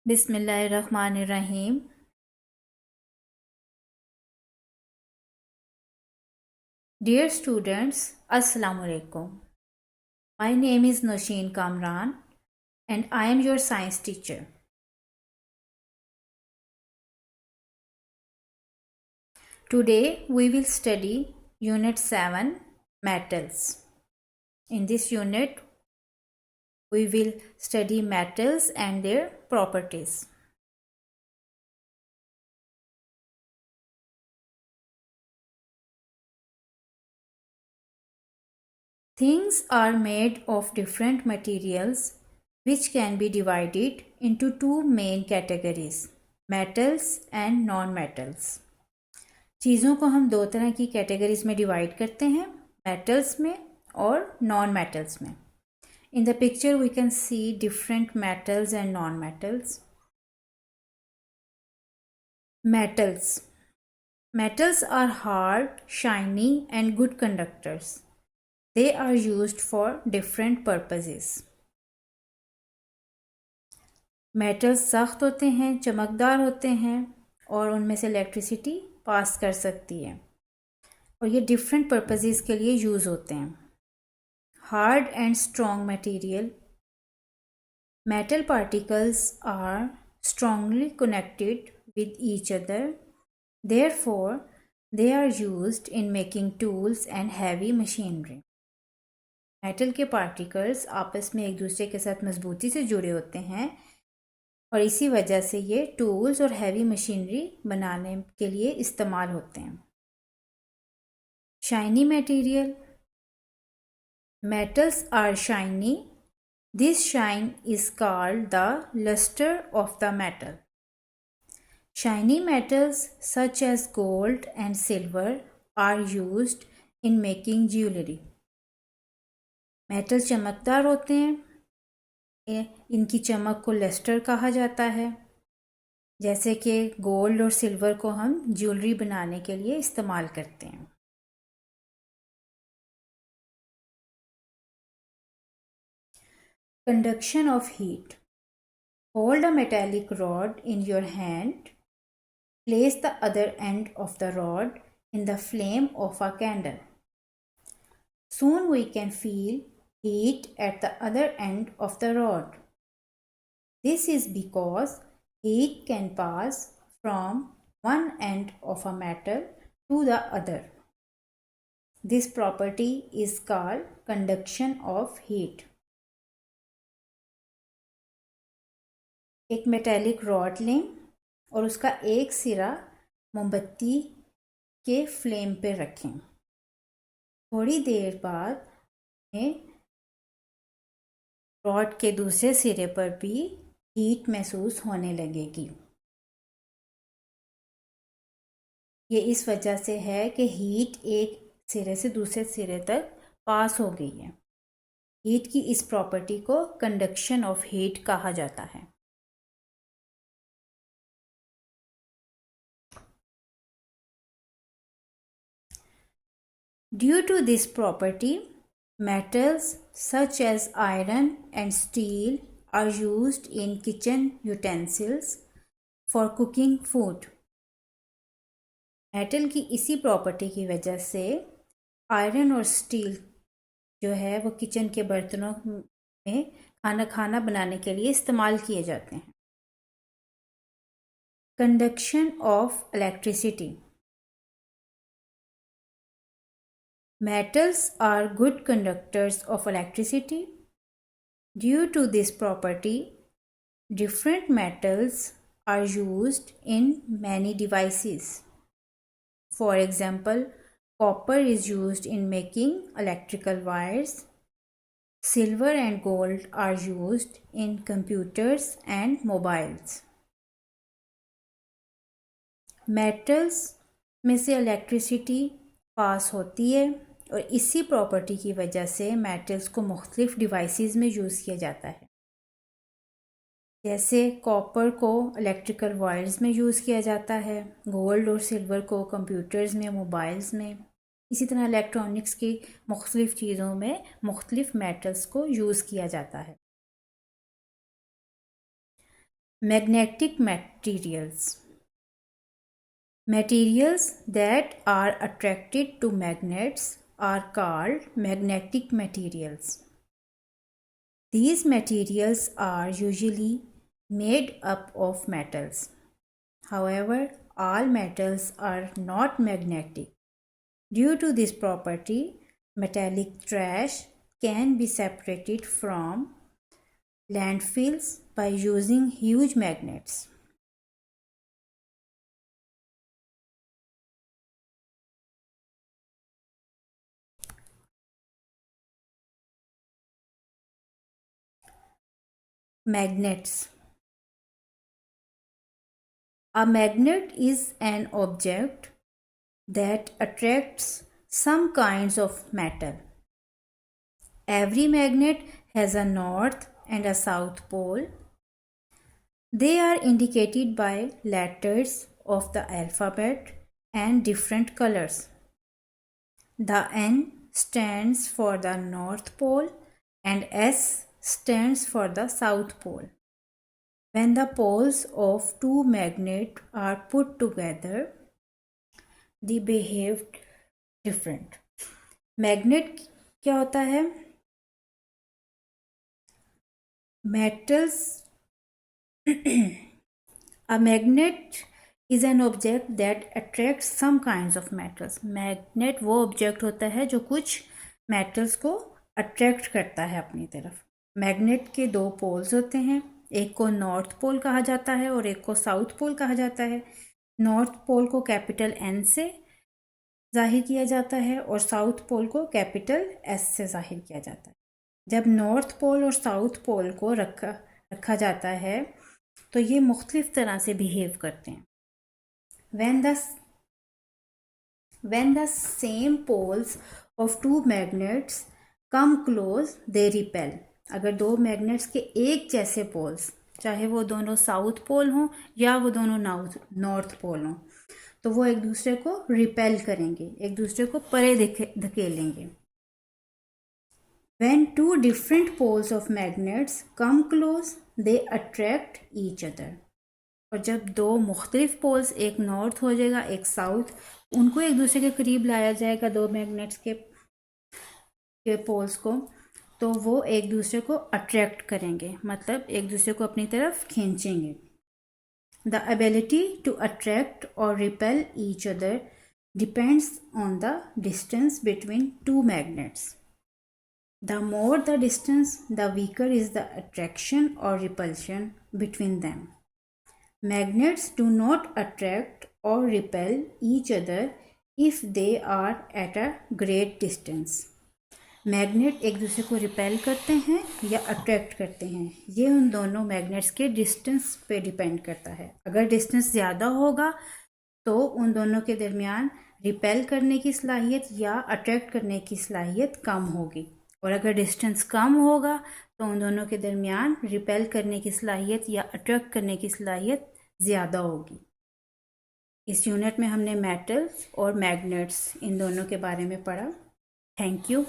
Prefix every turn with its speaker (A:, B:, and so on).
A: बिस्मिल्लाहिर्रहमानिर्रहीम। Dear students, Assalamu alaikum. My name is Nosheen Kamran and I am your science teacher. Today we will study Unit 7 Metals. In this unit we will study metals and their properties. Things are made of different materials which can be divided into two main categories, metals and non-metals. चीज़ों को हम दो तरह की categories में divide करते हैं, metals में और नॉन मेटल्स में. In the picture we can see different metals and non-metals. Metals are hard, shiny and good conductors. They are used for different purposes. Metals सख्त होते हैं, चमकदार होते हैं और उनमें से इलेक्ट्रिसिटी पास कर सकती है और ये डिफरेंट पर्पसेस के लिए यूज़ होते हैं. Hard and strong material. Metal particles are strongly connected with each other. Therefore, they are used in making tools and heavy machinery. Metal के पार्टिकल्स आपस में एक दूसरे के साथ मजबूती से जुड़े होते हैं और इसी वजह से ये टूल्स और हैवी मशीनरी बनाने के लिए इस्तेमाल होते हैं. Shiny material. Metals are shiny. This shine is called the luster of the metal. Shiny metals such as gold and silver are used in making jewelry. Metal चमकदार होते हैं, इनकी चमक को लस्टर कहा जाता है. जैसे कि गोल्ड और सिल्वर को हम ज्वेलरी बनाने के लिए इस्तेमाल करते हैं. Conduction of heat. Hold a metallic rod in your hand. Place the other end of the rod in the flame of a candle. Soon we can feel heat at the other end of the rod. This is because heat can pass from one end of a metal to the other. This property is called conduction of heat. एक metallic rod लें और उसका एक सिरा मोमबत्ती के flame पे रखें. थोड़ी देर बाद रॉड के दूसरे सिरे पर भी हीट महसूस होने लगेगी. ये इस वजह से है कि हीट एक सिरे से दूसरे सिरे तक पास हो गई है. हीट की इस प्रॉपर्टी को कंडक्शन ऑफ हीट कहा जाता है. Due to this property, metals such as iron and steel are used in kitchen utensils for cooking food. Metal की इसी प्रॉपर्टी की वजह से आयरन और स्टील जो है वो किचन के बर्तनों में खाना बनाने के लिए इस्तेमाल किए जाते हैं. Conduction of electricity. Metals are good conductors of electricity. Due to this property, different metals are used in many devices. For example, copper is used in making electrical wires. Silver and gold are used in computers and mobiles. Metals में से electricity pass होती है और इसी property की वजह से metals को मुख्तलिफ डिवाइसेस में यूज़ किया जाता है. जैसे कॉपर को इलेक्ट्रिकल वायर्स में यूज़ किया जाता है, गोल्ड और सिल्वर को कंप्यूटर्स में, मोबाइल्स में. इसी तरह इलेक्ट्रॉनिक्स की मुख्तलिफ चीज़ों में मुख्तलिफ मेटल्स को यूज़ किया जाता है. Magnetic materials. Materials that are attracted to magnets are called magnetic materials. These materials are usually made up of metals. However, all metals are not magnetic. Due to this property, metallic trash can be separated from landfills by using huge magnets. Magnets. A magnet is an object that attracts some kinds of metal. Every magnet has a north and a south pole. They are indicated by letters of the alphabet and different colors. The N stands for the North Pole and S stands for the South Pole. When the poles of two magnets are put together, they behave different. Magnet क्या होता है? Metals. A magnet is an object that attracts some kinds of metals. Magnet वो object होता है जो कुछ metals को attract करता है अपनी तरफ. मैग्नेट के दो पोल्स होते हैं, एक को नॉर्थ पोल कहा जाता है और एक को साउथ पोल कहा जाता है. नॉर्थ पोल को कैपिटल N से जाहिर किया जाता है और साउथ पोल को कैपिटल S से जाहिर किया जाता है. जब नॉर्थ पोल और साउथ पोल को रखा जाता है तो ये मुख्तलिफ तरह से बिहेव करते हैं. When the same poles of two magnets come close, they repel. अगर दो मैग्नेट्स के एक जैसे पोल्स, चाहे वो दोनों साउथ पोल हों या वो दोनों नॉर्थ पोल हों, तो वो एक दूसरे को रिपेल करेंगे, एक दूसरे को परे धकेलेंगे. When two different poles of magnets come close, they attract each other. और जब दो मुख्तलिफ पोल्स, एक नॉर्थ हो जाएगा एक साउथ, उनको एक दूसरे के करीब लाया जाएगा दो मैग्नेट्स के पोल्स को, तो वो एक दूसरे को अट्रैक्ट करेंगे, मतलब एक दूसरे को अपनी तरफ खींचेंगे. The ability to attract or repel each other depends on the distance between two magnets. The more the distance, the weaker is the attraction or repulsion between them. Magnets do not attract or repel each other if they are at a great distance. Magnet एक दूसरे को repel करते हैं या attract करते हैं, ये उन दोनों मैग्नेट्स के डिस्टेंस पे डिपेंड करता है. अगर डिस्टेंस ज़्यादा होगा तो उन दोनों के दरमियान रिपेल करने की सलाहियत या अट्रैक्ट करने की सलाहियत कम होगी, और अगर डिस्टेंस कम होगा तो उन दोनों के दरमियान रिपेल करने की सलाहियत या अट्रैक्ट करने की सलाहियत ज़्यादा होगी. इस यूनिट में हमने मेटल्स और मैग्नेट्स इन दोनों के बारे में पढ़ा. Thank you.